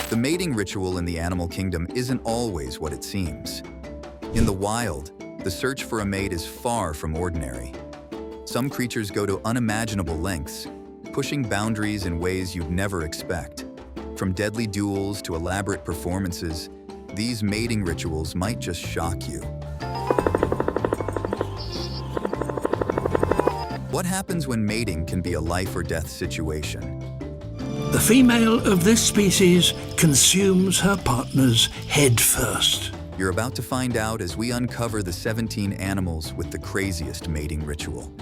The mating ritual in the animal kingdom isn't always what it seems. In the wild, the search for a mate is far from ordinary. Some creatures go to unimaginable lengths, pushing boundaries in ways you'd never expect. From deadly duels to elaborate performances, these mating rituals might just shock you. What happens when mating can be a life or death situation? The female of this species consumes her partner's head first. You're about to find out as we uncover the 17 animals with the craziest mating ritual.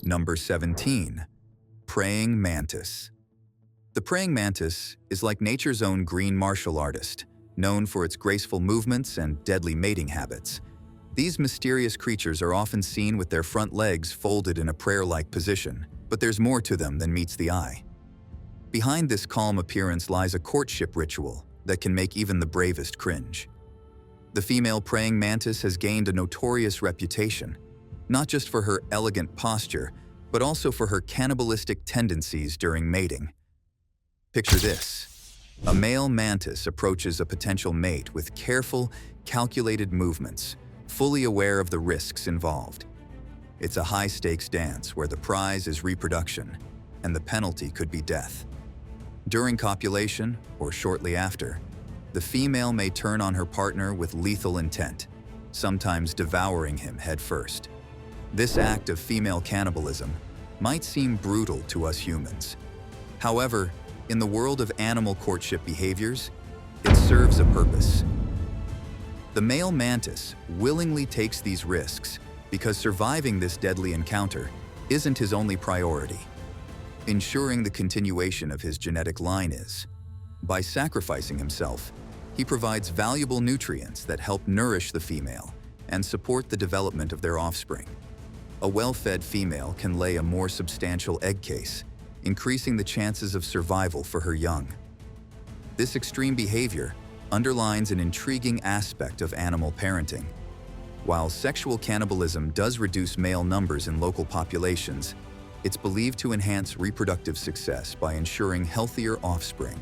Number 17. Praying mantis. The praying mantis is like nature's own green martial artist, known for its graceful movements and deadly mating habits. These mysterious creatures are often seen with their front legs folded in a prayer-like position, but there's more to them than meets the eye. Behind this calm appearance lies a courtship ritual that can make even the bravest cringe. The female praying mantis has gained a notorious reputation, not just for her elegant posture, but also for her cannibalistic tendencies during mating. Picture this. A male mantis approaches a potential mate with careful, calculated movements, fully aware of the risks involved. It's a high-stakes dance where the prize is reproduction, and the penalty could be death. During copulation, or shortly after, the female may turn on her partner with lethal intent, sometimes devouring him headfirst. This act of female cannibalism might seem brutal to us humans. However, in the world of animal courtship behaviors, it serves a purpose. The male mantis willingly takes these risks because surviving this deadly encounter isn't his only priority. Ensuring the continuation of his genetic line is. By sacrificing himself, he provides valuable nutrients that help nourish the female and support the development of their offspring. A well-fed female can lay a more substantial egg case, increasing the chances of survival for her young. This extreme behavior underlines an intriguing aspect of animal parenting. While sexual cannibalism does reduce male numbers in local populations, it's believed to enhance reproductive success by ensuring healthier offspring.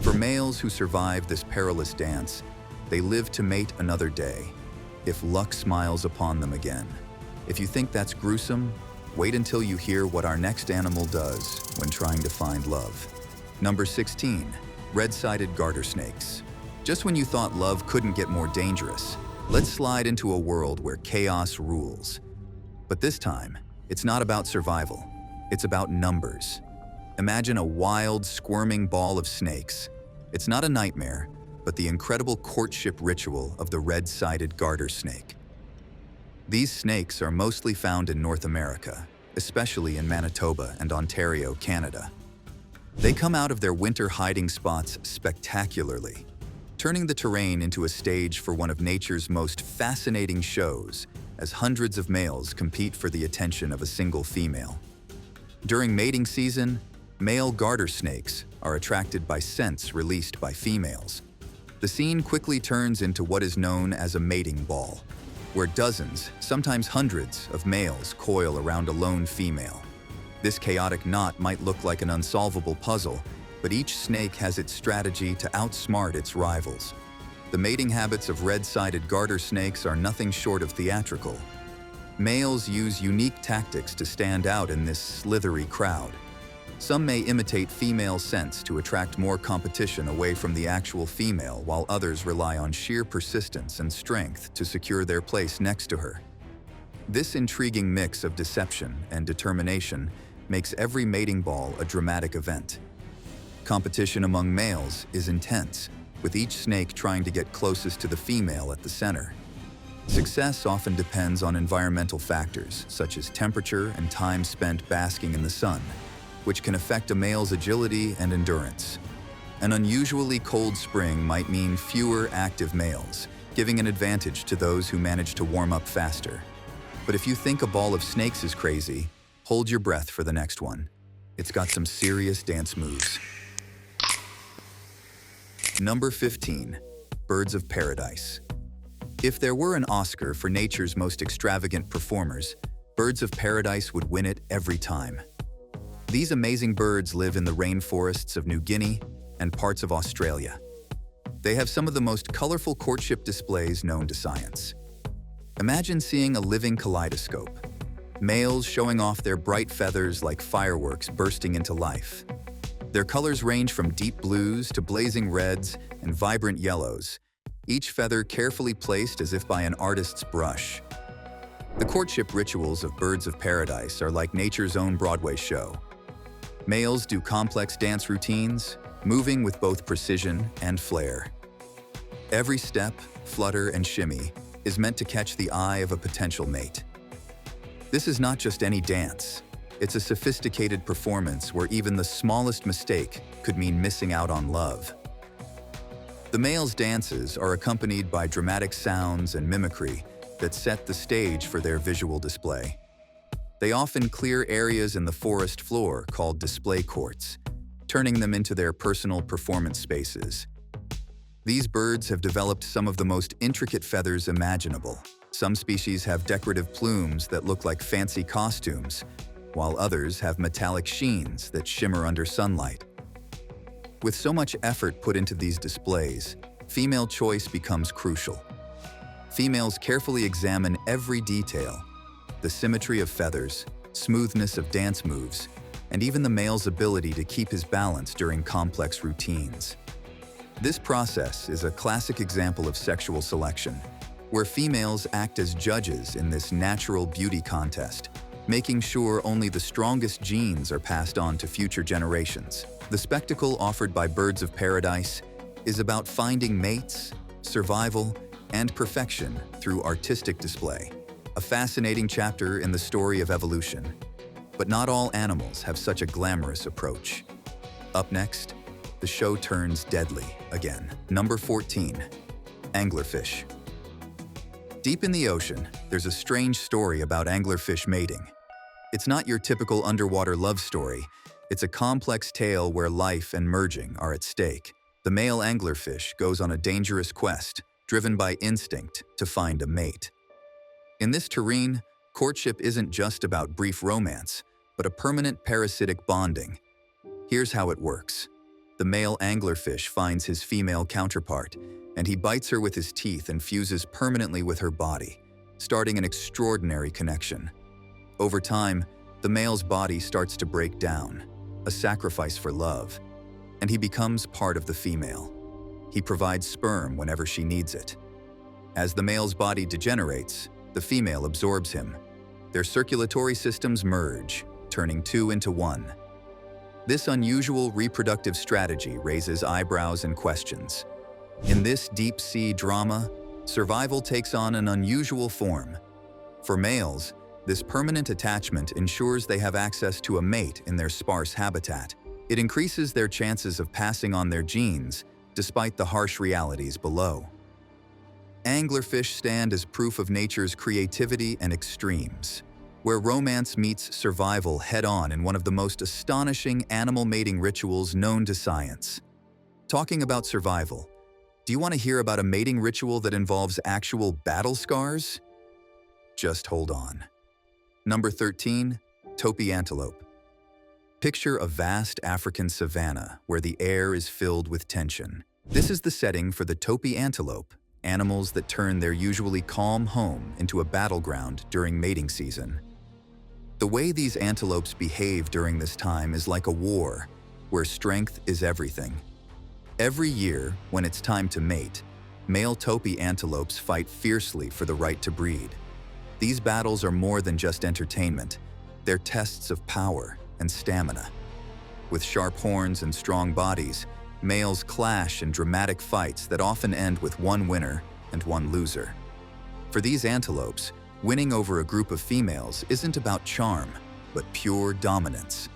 For males who survive this perilous dance, they live to mate another day, if luck smiles upon them again. If you think that's gruesome, wait until you hear what our next animal does when trying to find love. Number 16. Red-sided garter snakes. Just when you thought love couldn't get more dangerous, let's slide into a world where chaos rules. But this time, it's not about survival, it's about numbers. Imagine a wild, squirming ball of snakes. It's not a nightmare, but the incredible courtship ritual of the red-sided garter snake. These snakes are mostly found in North America, especially in Manitoba and Ontario, Canada. They come out of their winter hiding spots spectacularly, turning the terrain into a stage for one of nature's most fascinating shows as hundreds of males compete for the attention of a single female. During mating season, male garter snakes are attracted by scents released by females. The scene quickly turns into what is known as a mating ball, where dozens, sometimes hundreds, of males coil around a lone female. This chaotic knot might look like an unsolvable puzzle, but each snake has its strategy to outsmart its rivals. The mating habits of red-sided garter snakes are nothing short of theatrical. Males use unique tactics to stand out in this slithery crowd. Some may imitate female scents to attract more competition away from the actual female, while others rely on sheer persistence and strength to secure their place next to her. This intriguing mix of deception and determination makes every mating ball a dramatic event. Competition among males is intense, with each snake trying to get closest to the female at the center. Success often depends on environmental factors, such as temperature and time spent basking in the sun, which can affect a male's agility and endurance. An unusually cold spring might mean fewer active males, giving an advantage to those who manage to warm up faster. But if you think a ball of snakes is crazy, hold your breath for the next one. It's got some serious dance moves. Number 15. Birds of paradise. If there were an Oscar for nature's most extravagant performers, Birds of paradise would win it every time. These amazing birds live in the rainforests of New Guinea and parts of Australia. They have some of the most colorful courtship displays known to science. Imagine seeing a living kaleidoscope, males showing off their bright feathers like fireworks bursting into life. Their colors range from deep blues to blazing reds and vibrant yellows, each feather carefully placed as if by an artist's brush. The courtship rituals of birds of paradise are like nature's own Broadway show. Males do complex dance routines, moving with both precision and flair. Every step, flutter, and shimmy is meant to catch the eye of a potential mate. This is not just any dance. It's a sophisticated performance where even the smallest mistake could mean missing out on love. The males' dances are accompanied by dramatic sounds and mimicry that set the stage for their visual display. They often clear areas in the forest floor called display courts, turning them into their personal performance spaces. These birds have developed some of the most intricate feathers imaginable. Some species have decorative plumes that look like fancy costumes, while others have metallic sheens that shimmer under sunlight. With so much effort put into these displays, female choice becomes crucial. Females carefully examine every detail: the symmetry of feathers, smoothness of dance moves, and even the male's ability to keep his balance during complex routines. This process is a classic example of sexual selection, where females act as judges in this natural beauty contest, making sure only the strongest genes are passed on to future generations. The spectacle offered by birds of paradise is about finding mates, survival, and perfection through artistic display. A fascinating chapter in the story of evolution. But not all animals have such a glamorous approach. Up next, the show turns deadly again. Number 14, Anglerfish. Deep in the ocean, there's a strange story about anglerfish mating. It's not your typical underwater love story. It's a complex tale where life and merging are at stake. The male anglerfish goes on a dangerous quest, driven by instinct to find a mate. In this terrain, courtship isn't just about brief romance, but a permanent parasitic bonding. Here's how it works. The male anglerfish finds his female counterpart, and he bites her with his teeth and fuses permanently with her body, starting an extraordinary connection. Over time, the male's body starts to break down, a sacrifice for love, and he becomes part of the female. He provides sperm whenever she needs it. As the male's body degenerates, the female absorbs him. Their circulatory systems merge, turning two into one. This unusual reproductive strategy raises eyebrows and questions. In this deep-sea drama, survival takes on an unusual form. For males, this permanent attachment ensures they have access to a mate in their sparse habitat. It increases their chances of passing on their genes, despite the harsh realities below. Anglerfish stand as proof of nature's creativity and extremes, where romance meets survival head-on in one of the most astonishing animal mating rituals known to science. Talking about survival, do you want to hear about a mating ritual that involves actual battle scars? Just hold on. Number 13, Topi Antelope. Picture a vast African savanna where the air is filled with tension. This is the setting for the Topi Antelope, animals that turn their usually calm home into a battleground during mating season. The way these antelopes behave during this time is like a war, where strength is everything. Every year, when it's time to mate, male Topi antelopes fight fiercely for the right to breed. These battles are more than just entertainment. They're tests of power and stamina. With sharp horns and strong bodies, males clash in dramatic fights that often end with one winner and one loser. For these antelopes, winning over a group of females isn't about charm, but pure dominance.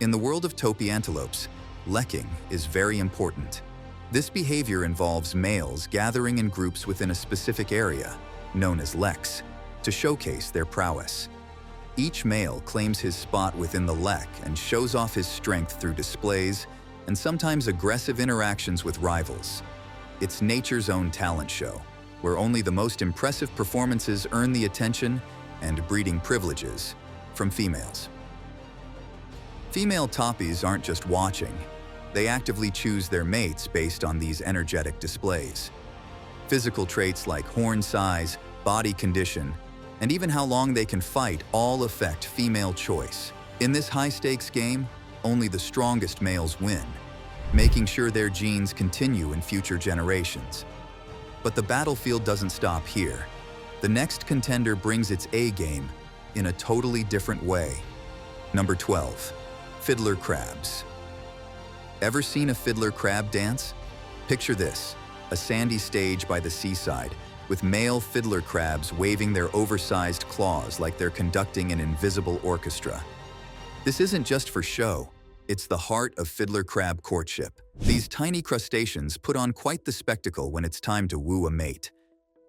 In the world of Topi antelopes, lekking is very important. This behavior involves males gathering in groups within a specific area, known as leks, to showcase their prowess. Each male claims his spot within the lek and shows off his strength through displays and sometimes aggressive interactions with rivals. It's nature's own talent show, where only the most impressive performances earn the attention and breeding privileges from females. Female toppies aren't just watching. They actively choose their mates based on these energetic displays. Physical traits like horn size, body condition, and even how long they can fight all affect female choice. In this high-stakes game, only the strongest males win, making sure their genes continue in future generations. But the battlefield doesn't stop here. The next contender brings its A-game in a totally different way. Number 12. Fiddler Crabs. Ever seen a fiddler crab dance? Picture this, a sandy stage by the seaside, with male fiddler crabs waving their oversized claws like they're conducting an invisible orchestra. This isn't just for show, it's the heart of fiddler crab courtship. These tiny crustaceans put on quite the spectacle when it's time to woo a mate.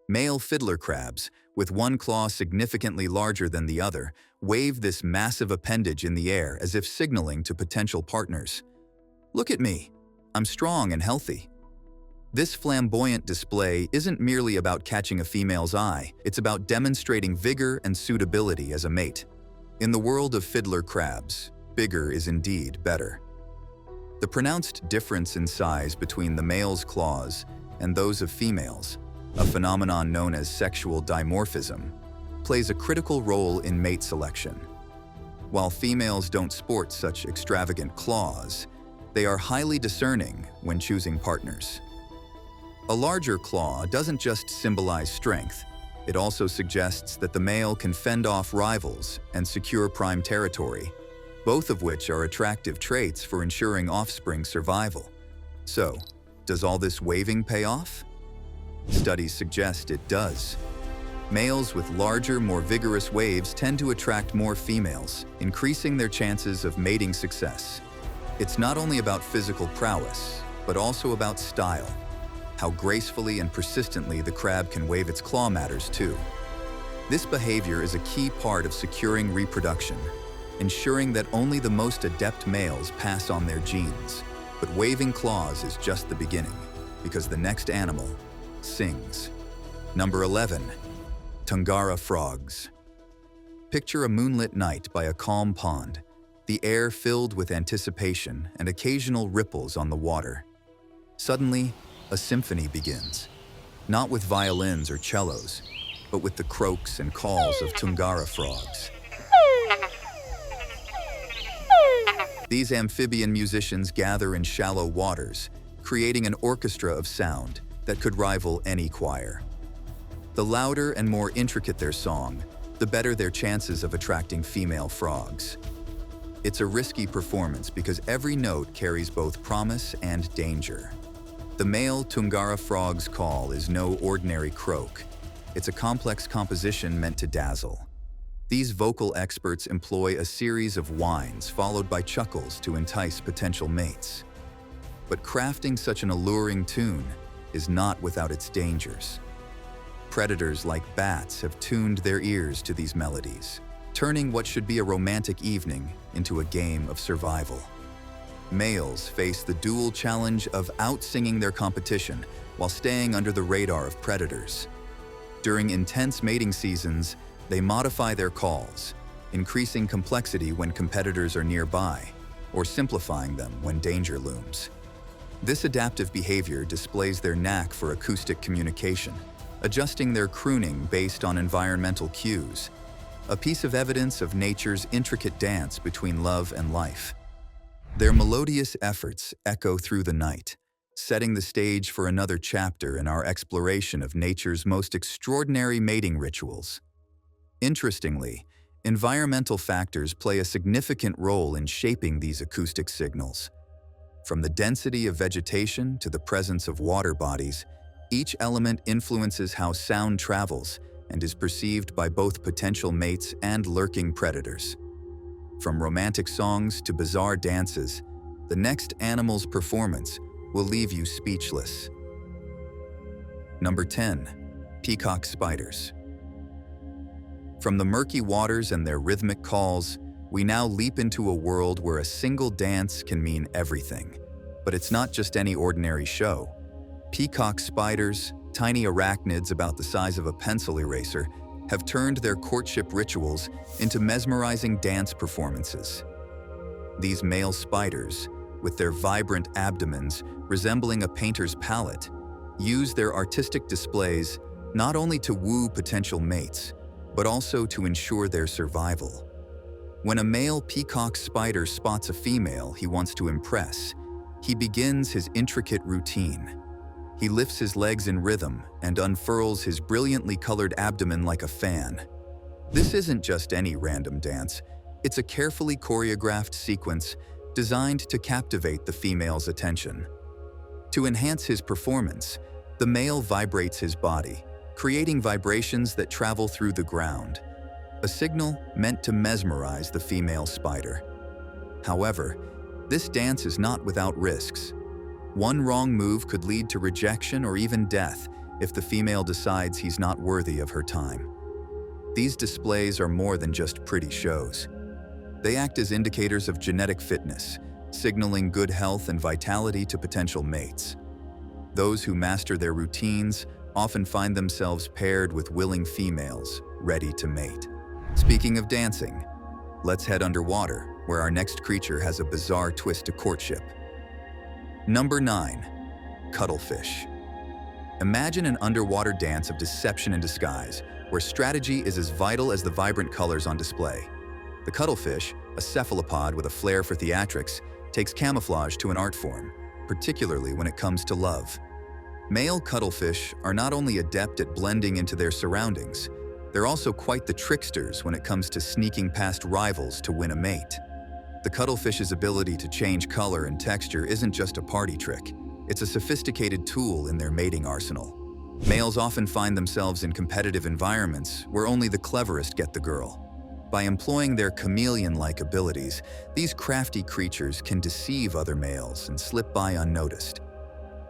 Male fiddler crabs, with one claw significantly larger than the other, wave this massive appendage in the air as if signaling to potential partners. Look at me, I'm strong and healthy. This flamboyant display isn't merely about catching a female's eye, it's about demonstrating vigor and suitability as a mate. In the world of fiddler crabs, bigger is indeed better. The pronounced difference in size between the male's claws and those of females, a phenomenon known as sexual dimorphism, plays a critical role in mate selection. While females don't sport such extravagant claws, they are highly discerning when choosing partners. A larger claw doesn't just symbolize strength, it also suggests that the male can fend off rivals and secure prime territory, both of which are attractive traits for ensuring offspring survival. So, does all this waving pay off? Studies suggest it does. Males with larger, more vigorous waves tend to attract more females, increasing their chances of mating success. It's not only about physical prowess, but also about style. How gracefully and persistently the crab can wave its claw matters too. This behavior is a key part of securing reproduction, ensuring that only the most adept males pass on their genes. But waving claws is just the beginning, because the next animal sings. Number 11. Tangara Frogs. Picture a moonlit night by a calm pond, the air filled with anticipation and occasional ripples on the water. Suddenly, a symphony begins, not with violins or cellos, but with the croaks and calls of Tangara frogs. These amphibian musicians gather in shallow waters, creating an orchestra of sound that could rival any choir. The louder and more intricate their song, the better their chances of attracting female frogs. It's a risky performance because every note carries both promise and danger. The male Tangara frog's call is no ordinary croak. It's a complex composition meant to dazzle. These vocal experts employ a series of whines followed by chuckles to entice potential mates. But crafting such an alluring tune is not without its dangers. Predators like bats have tuned their ears to these melodies, turning what should be a romantic evening into a game of survival. Males face the dual challenge of out-singing their competition while staying under the radar of predators. During intense mating seasons, they modify their calls, increasing complexity when competitors are nearby, or simplifying them when danger looms. This adaptive behavior displays their knack for acoustic communication, adjusting their crooning based on environmental cues, a piece of evidence of nature's intricate dance between love and life. Their melodious efforts echo through the night, setting the stage for another chapter in our exploration of nature's most extraordinary mating rituals. Interestingly, environmental factors play a significant role in shaping these acoustic signals. From the density of vegetation to the presence of water bodies, each element influences how sound travels and is perceived by both potential mates and lurking predators. From romantic songs to bizarre dances, the next animal's performance will leave you speechless. Number 10. Peacock spiders. From the murky waters and their rhythmic calls, we now leap into a world where a single dance can mean everything. But it's not just any ordinary show. Peacock spiders, tiny arachnids about the size of a pencil eraser, have turned their courtship rituals into mesmerizing dance performances. These male spiders, with their vibrant abdomens resembling a painter's palette, use their artistic displays not only to woo potential mates, but also to ensure their survival. When a male peacock spider spots a female he wants to impress, he begins his intricate routine. He lifts his legs in rhythm and unfurls his brilliantly colored abdomen like a fan. This isn't just any random dance. It's a carefully choreographed sequence designed to captivate the female's attention. To enhance his performance, the male vibrates his body, creating vibrations that travel through the ground, a signal meant to mesmerize the female spider. However, this dance is not without risks. One wrong move could lead to rejection or even death if the female decides he's not worthy of her time. These displays are more than just pretty shows. They act as indicators of genetic fitness, signaling good health and vitality to potential mates. Those who master their routines often find themselves paired with willing females, ready to mate. Speaking of dancing, let's head underwater, where our next creature has a bizarre twist to courtship. Number 9. Cuttlefish. Imagine an underwater dance of deception and disguise, where strategy is as vital as the vibrant colors on display. The cuttlefish, a cephalopod with a flair for theatrics, takes camouflage to an art form, particularly when it comes to love. Male cuttlefish are not only adept at blending into their surroundings, they're also quite the tricksters when it comes to sneaking past rivals to win a mate. The cuttlefish's ability to change color and texture isn't just a party trick, it's a sophisticated tool in their mating arsenal. Males often find themselves in competitive environments where only the cleverest get the girl. By employing their chameleon-like abilities, these crafty creatures can deceive other males and slip by unnoticed.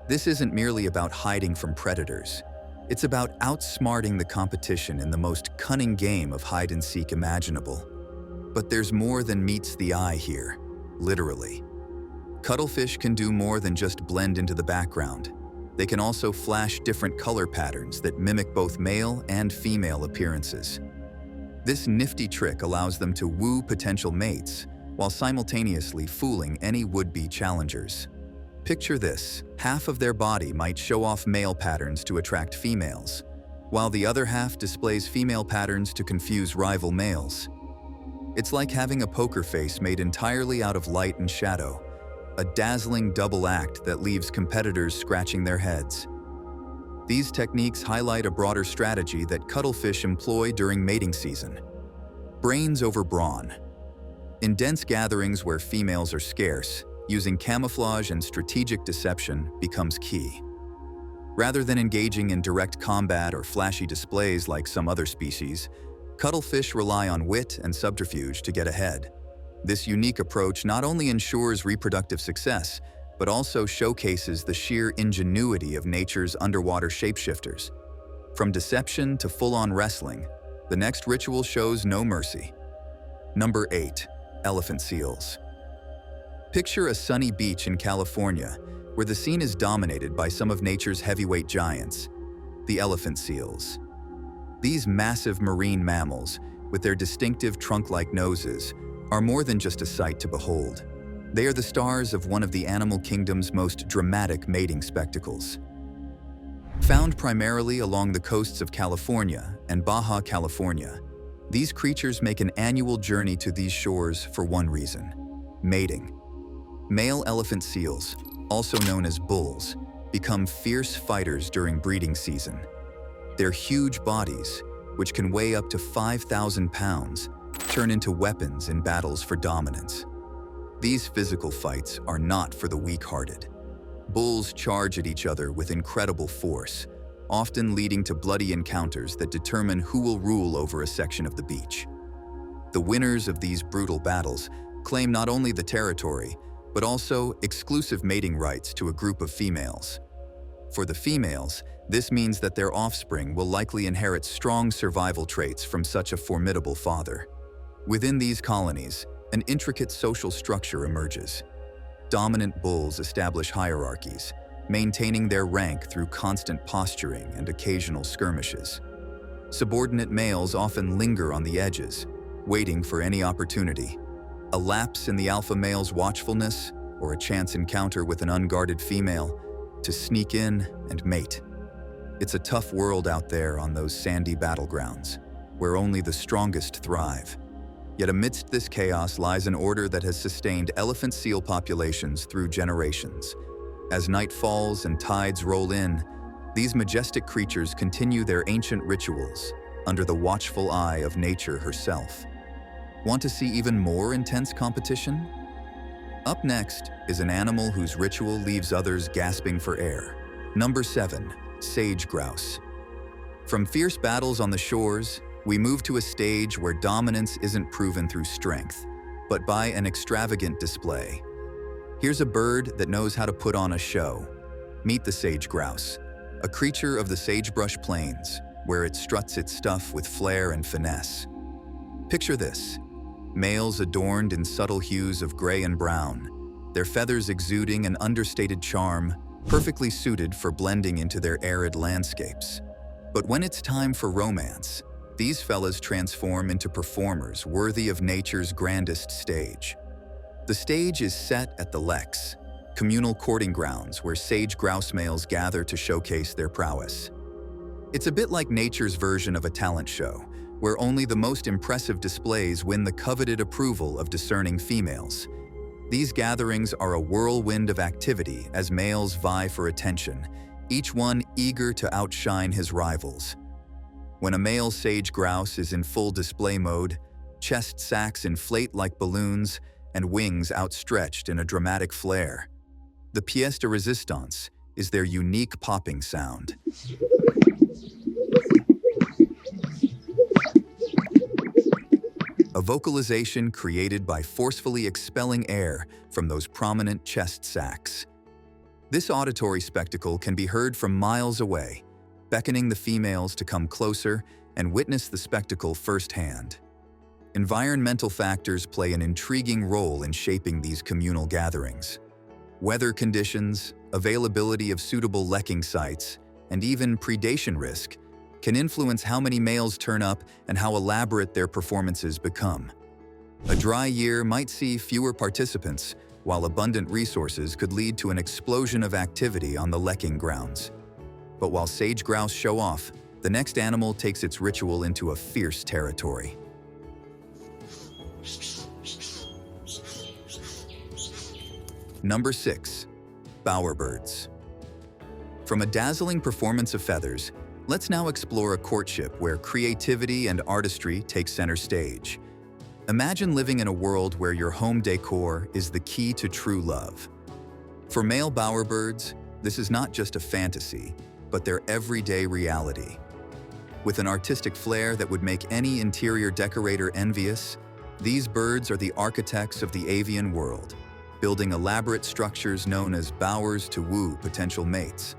This isn't merely about hiding from predators. It's about outsmarting the competition in the most cunning game of hide-and-seek imaginable. But there's more than meets the eye here, literally. Cuttlefish can do more than just blend into the background. They can also flash different color patterns that mimic both male and female appearances. This nifty trick allows them to woo potential mates while simultaneously fooling any would-be challengers. Picture this: half of their body might show off male patterns to attract females, while the other half displays female patterns to confuse rival males. It's like having a poker face made entirely out of light and shadow, a dazzling double act that leaves competitors scratching their heads. These techniques highlight a broader strategy that cuttlefish employ during mating season: brains over brawn. In dense gatherings where females are scarce, using camouflage and strategic deception becomes key. Rather than engaging in direct combat or flashy displays like some other species, cuttlefish rely on wit and subterfuge to get ahead. This unique approach not only ensures reproductive success, but also showcases the sheer ingenuity of nature's underwater shapeshifters. From deception to full-on wrestling, the next ritual shows no mercy. Number 8. Elephant seals. Picture a sunny beach in California, where the scene is dominated by some of nature's heavyweight giants, the elephant seals. These massive marine mammals, with their distinctive trunk-like noses, are more than just a sight to behold. They are the stars of one of the animal kingdom's most dramatic mating spectacles. Found primarily along the coasts of California and Baja California, these creatures make an annual journey to these shores for one reason: mating. Male elephant seals, also known as bulls, become fierce fighters during breeding season. Their huge bodies, which can weigh up to 5,000 pounds, turn into weapons in battles for dominance. These physical fights are not for the weak-hearted. Bulls charge at each other with incredible force, often leading to bloody encounters that determine who will rule over a section of the beach. The winners of these brutal battles claim not only the territory, but also exclusive mating rights to a group of females. For the females, this means that their offspring will likely inherit strong survival traits from such a formidable father. Within these colonies, an intricate social structure emerges. Dominant bulls establish hierarchies, maintaining their rank through constant posturing and occasional skirmishes. Subordinate males often linger on the edges, waiting for any opportunity. A lapse in the alpha male's watchfulness, or a chance encounter with an unguarded female, to sneak in and mate. It's a tough world out there on those sandy battlegrounds, where only the strongest thrive. Yet amidst this chaos lies an order that has sustained elephant seal populations through generations. As night falls and tides roll in, these majestic creatures continue their ancient rituals under the watchful eye of nature herself. Want to see even more intense competition? Up next is an animal whose ritual leaves others gasping for air. Number 7. Sage grouse. From fierce battles on the shores, we move to a stage where dominance isn't proven through strength, but by an extravagant display. Here's a bird that knows how to put on a show. Meet the sage grouse, a creature of the sagebrush plains, where it struts its stuff with flair and finesse. Picture this: males adorned in subtle hues of gray and brown, their feathers exuding an understated charm, perfectly suited for blending into their arid landscapes. But when it's time for romance, these fellas transform into performers worthy of nature's grandest stage. The stage is set at the leks, communal courting grounds where sage grouse males gather to showcase their prowess. It's a bit like nature's version of a talent show, where only the most impressive displays win the coveted approval of discerning females. These gatherings are a whirlwind of activity as males vie for attention, each one eager to outshine his rivals. When a male sage grouse is in full display mode, chest sacs inflate like balloons and wings outstretched in a dramatic flare. The pièce de résistance is their unique popping sound. A vocalization created by forcefully expelling air from those prominent chest sacs. This auditory spectacle can be heard from miles away, beckoning the females to come closer and witness the spectacle firsthand. Environmental factors play an intriguing role in shaping these communal gatherings. Weather conditions, availability of suitable lekking sites, and even predation risk can influence how many males turn up and how elaborate their performances become. A dry year might see fewer participants, while abundant resources could lead to an explosion of activity on the lekking grounds. But while sage grouse show off, the next animal takes its ritual into a fierce territory. Number 6. Bowerbirds. From a dazzling performance of feathers, let's now explore a courtship where creativity and artistry take center stage. Imagine living in a world where your home decor is the key to true love. For male bowerbirds, this is not just a fantasy, but their everyday reality. With an artistic flair that would make any interior decorator envious, these birds are the architects of the avian world, building elaborate structures known as bowers to woo potential mates.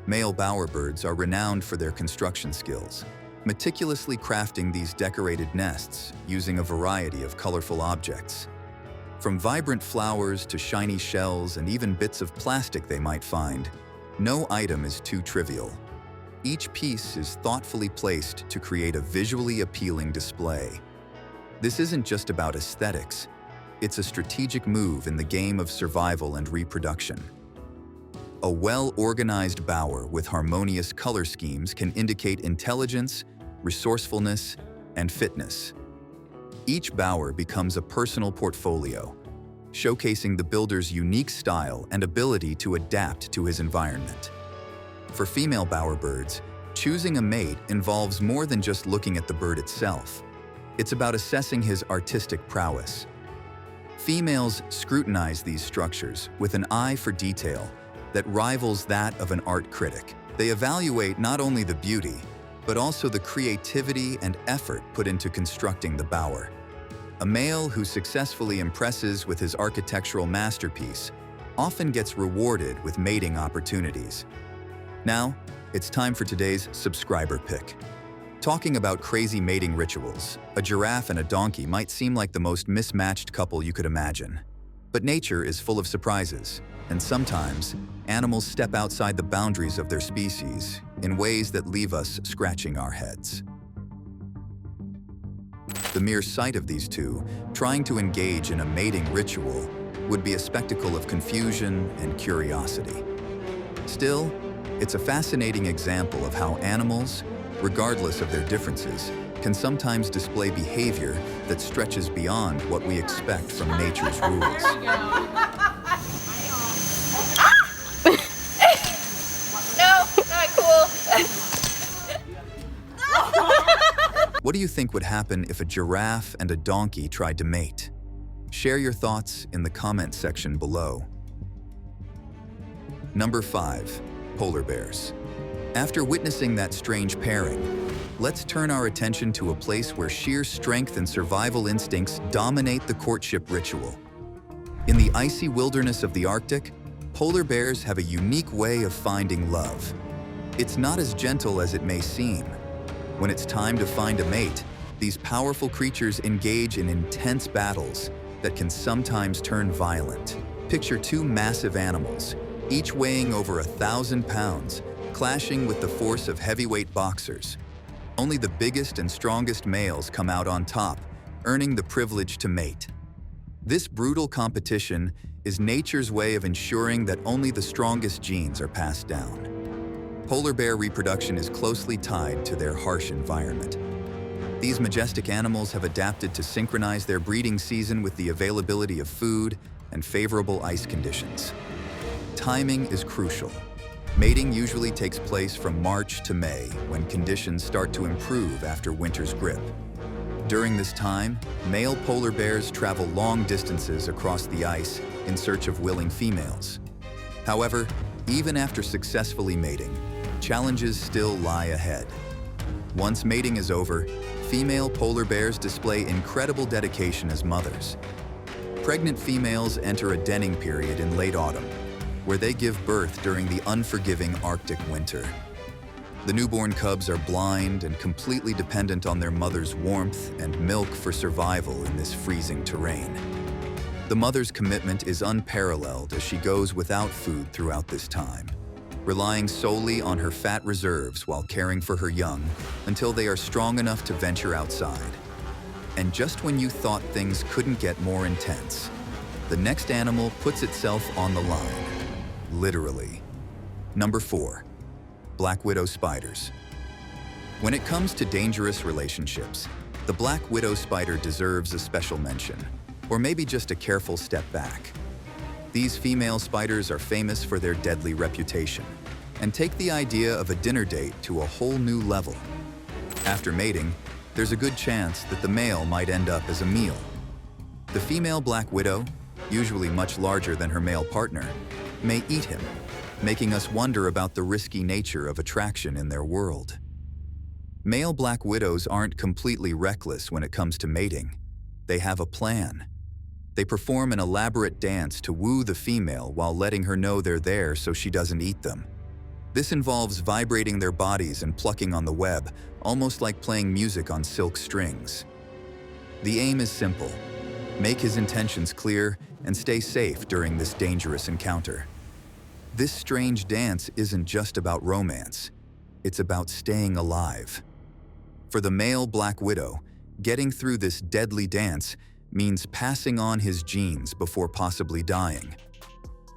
Male bowerbirds are renowned for their construction skills, meticulously crafting these decorated nests using a variety of colorful objects. From vibrant flowers to shiny shells and even bits of plastic they might find, no item is too trivial. Each piece is thoughtfully placed to create a visually appealing display. This isn't just about aesthetics, it's a strategic move in the game of survival and reproduction. A well-organized bower with harmonious color schemes can indicate intelligence, resourcefulness, and fitness. Each bower becomes a personal portfolio, showcasing the builder's unique style and ability to adapt to his environment. For female bowerbirds, choosing a mate involves more than just looking at the bird itself. It's about assessing his artistic prowess. Females scrutinize these structures with an eye for detail that rivals that of an art critic. They evaluate not only the beauty, but also the creativity and effort put into constructing the bower. A male who successfully impresses with his architectural masterpiece often gets rewarded with mating opportunities. Now, it's time for today's subscriber pick. Talking about crazy mating rituals, a giraffe and a donkey might seem like the most mismatched couple you could imagine. But nature is full of surprises, and sometimes animals step outside the boundaries of their species in ways that leave us scratching our heads. The mere sight of these two trying to engage in a mating ritual would be a spectacle of confusion and curiosity. Still, it's a fascinating example of how animals, regardless of their differences, can sometimes display behavior that stretches beyond what we expect from nature's rules. No, not cool. What do you think would happen if a giraffe and a donkey tried to mate? Share your thoughts in the comment section below. Number 5. Polar bears. After witnessing that strange pairing, let's turn our attention to a place where sheer strength and survival instincts dominate the courtship ritual. In the icy wilderness of the Arctic, polar bears have a unique way of finding love. It's not as gentle as it may seem. When it's time to find a mate, these powerful creatures engage in intense battles that can sometimes turn violent. Picture two massive animals, each weighing over 1,000 pounds, clashing with the force of heavyweight boxers. Only the biggest and strongest males come out on top, earning the privilege to mate. This brutal competition is nature's way of ensuring that only the strongest genes are passed down. Polar bear reproduction is closely tied to their harsh environment. These majestic animals have adapted to synchronize their breeding season with the availability of food and favorable ice conditions. Timing is crucial. Mating usually takes place from March to May, when conditions start to improve after winter's grip. During this time, male polar bears travel long distances across the ice in search of willing females. However, even after successfully mating, challenges still lie ahead. Once mating is over, female polar bears display incredible dedication as mothers. Pregnant females enter a denning period in late autumn, where they give birth during the unforgiving Arctic winter. The newborn cubs are blind and completely dependent on their mother's warmth and milk for survival in this freezing terrain. The mother's commitment is unparalleled as she goes without food throughout this time, relying solely on her fat reserves while caring for her young until they are strong enough to venture outside. And just when you thought things couldn't get more intense, the next animal puts itself on the line, literally. Number 4. Black widow spiders. When it comes to dangerous relationships, the black widow spider deserves a special mention, or maybe just a careful step back. These female spiders are famous for their deadly reputation and take the idea of a dinner date to a whole new level. After mating, there's a good chance that the male might end up as a meal. The female black widow, usually much larger than her male partner, may eat him, making us wonder about the risky nature of attraction in their world. Male black widows aren't completely reckless when it comes to mating. They have a plan. They perform an elaborate dance to woo the female while letting her know they're there so she doesn't eat them. This involves vibrating their bodies and plucking on the web, almost like playing music on silk strings. The aim is simple: make his intentions clear and stay safe during this dangerous encounter. This strange dance isn't just about romance. It's about staying alive. For the male black widow, getting through this deadly dance means passing on his genes before possibly dying.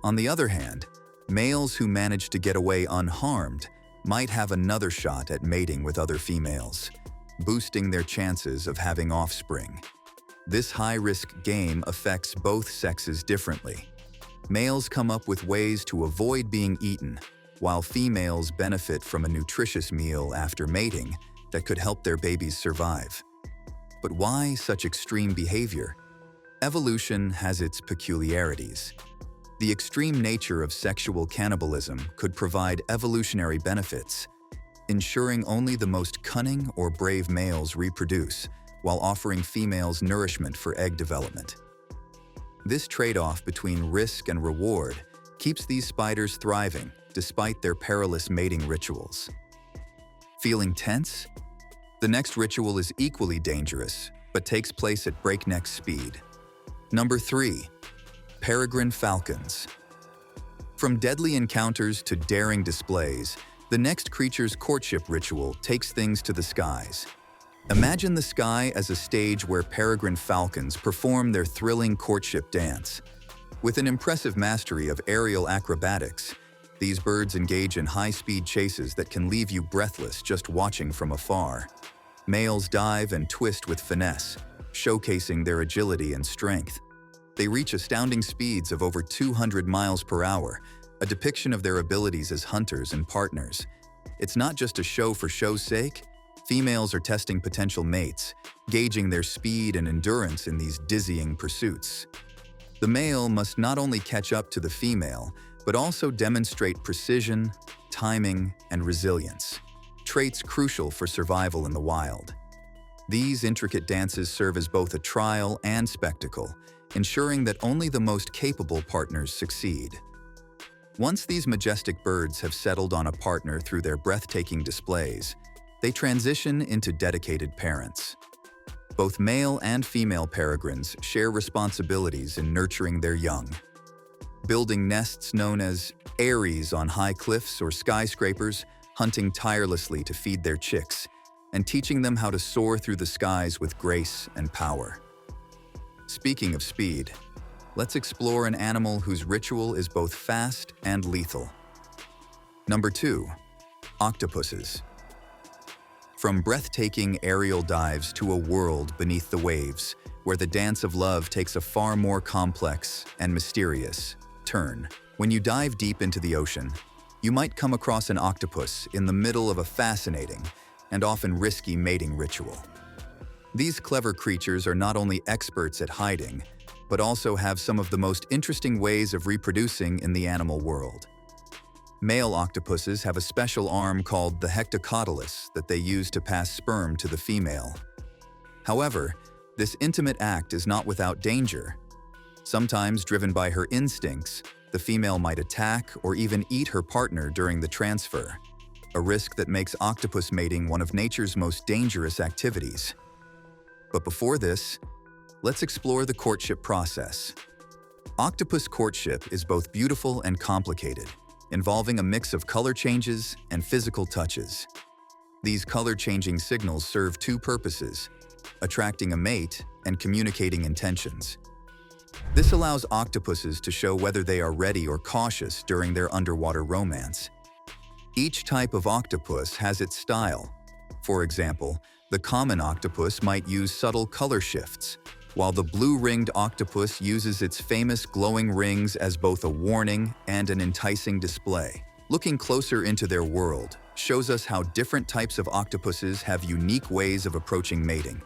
On the other hand, males who manage to get away unharmed might have another shot at mating with other females, boosting their chances of having offspring. This high-risk game affects both sexes differently. Males come up with ways to avoid being eaten, while females benefit from a nutritious meal after mating that could help their babies survive. But why such extreme behavior? Evolution has its peculiarities. The extreme nature of sexual cannibalism could provide evolutionary benefits, ensuring only the most cunning or brave males reproduce, while offering females nourishment for egg development. This trade-off between risk and reward keeps these spiders thriving despite their perilous mating rituals. Feeling tense? The next ritual is equally dangerous, but takes place at breakneck speed. Number 3. Paragan Falcons. From deadly encounters to daring displays, the next creature's courtship ritual takes things to the skies. Imagine the sky as a stage where Paragan Falcons perform their thrilling courtship dance. With an impressive mastery of aerial acrobatics, these birds engage in high-speed chases that can leave you breathless just watching from afar. Males dive and twist with finesse, showcasing their agility and strength. They reach astounding speeds of over 200 miles per hour, a depiction of their abilities as hunters and partners. It's not just a show for show's sake. Females are testing potential mates, gauging their speed and endurance in these dizzying pursuits. The male must not only catch up to the female, but also demonstrate precision, timing, and resilience, traits crucial for survival in the wild. These intricate dances serve as both a trial and spectacle, ensuring that only the most capable partners succeed. Once these majestic birds have settled on a partner through their breathtaking displays, they transition into dedicated parents. Both male and female peregrines share responsibilities in nurturing their young. Building nests known as eyries on high cliffs or skyscrapers, hunting tirelessly to feed their chicks, and teaching them how to soar through the skies with grace and power. Speaking of speed, let's explore an animal whose ritual is both fast and lethal. Number 2. Octopuses. From breathtaking aerial dives to a world beneath the waves, where the dance of love takes a far more complex and mysterious turn. When you dive deep into the ocean, you might come across an octopus in the middle of a fascinating and often risky mating ritual. These clever creatures are not only experts at hiding, but also have some of the most interesting ways of reproducing in the animal world. Male octopuses have a special arm called the hectocotylus that they use to pass sperm to the female. However, this intimate act is not without danger. Sometimes driven by her instincts, the female might attack or even eat her partner during the transfer, a risk that makes octopus mating one of nature's most dangerous activities. But before this, let's explore the courtship process. Octopus courtship is both beautiful and complicated, involving a mix of color changes and physical touches. These color-changing signals serve two purposes: attracting a mate and communicating intentions. This allows octopuses to show whether they are ready or cautious during their underwater romance. Each type of octopus has its style. For example, the common octopus might use subtle color shifts, while the blue-ringed octopus uses its famous glowing rings as both a warning and an enticing display. Looking closer into their world shows us how different types of octopuses have unique ways of approaching mating.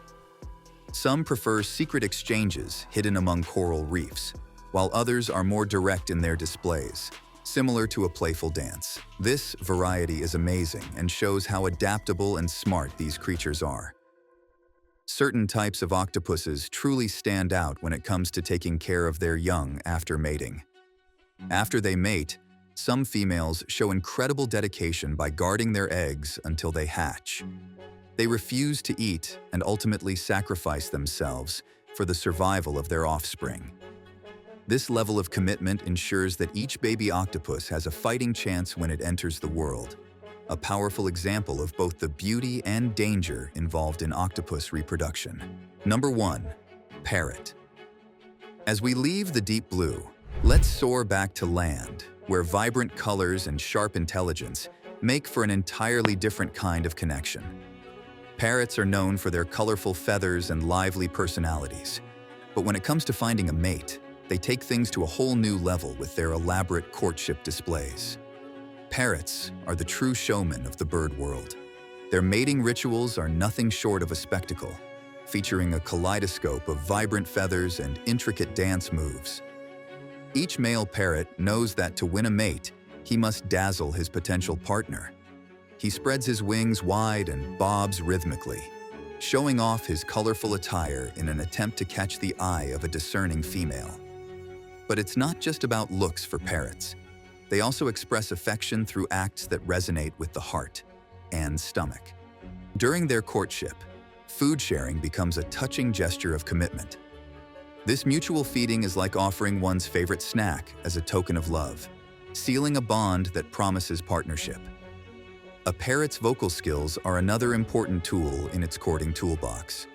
Some prefer secret exchanges hidden among coral reefs, while others are more direct in their displays, similar to a playful dance. This variety is amazing and shows how adaptable and smart these creatures are. Certain types of octopuses truly stand out when it comes to taking care of their young after mating. After they mate, some females show incredible dedication by guarding their eggs until they hatch. They refuse to eat and ultimately sacrifice themselves for the survival of their offspring. This level of commitment ensures that each baby octopus has a fighting chance when it enters the world, a powerful example of both the beauty and danger involved in octopus reproduction. Number 1. Parrot. As we leave the deep blue, let's soar back to land, where vibrant colors and sharp intelligence make for an entirely different kind of connection. Parrots are known for their colorful feathers and lively personalities, but when it comes to finding a mate, they take things to a whole new level with their elaborate courtship displays. Parrots are the true showmen of the bird world. Their mating rituals are nothing short of a spectacle, featuring a kaleidoscope of vibrant feathers and intricate dance moves. Each male parrot knows that to win a mate, he must dazzle his potential partner. He spreads his wings wide and bobs rhythmically, showing off his colorful attire in an attempt to catch the eye of a discerning female. But it's not just about looks for parrots. They also express affection through acts that resonate with the heart and stomach. During their courtship, food sharing becomes a touching gesture of commitment. This mutual feeding is like offering one's favorite snack as a token of love, sealing a bond that promises partnership. A parrot's vocal skills are another important tool in its courting toolbox.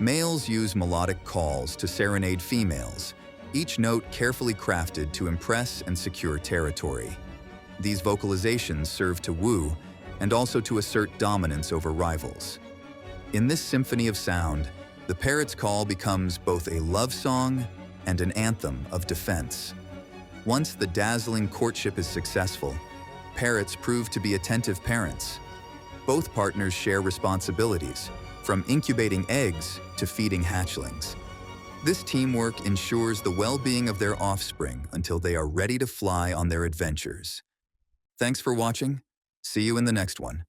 Males use melodic calls to serenade females, each note carefully crafted to impress and secure territory. These vocalizations serve to woo and also to assert dominance over rivals. In this symphony of sound, the parrot's call becomes both a love song and an anthem of defense. Once the dazzling courtship is successful, parrots prove to be attentive parents. Both partners share responsibilities, from incubating eggs to feeding hatchlings. This teamwork ensures the well-being of their offspring until they are ready to fly on their adventures. Thanks for watching. See you in the next one.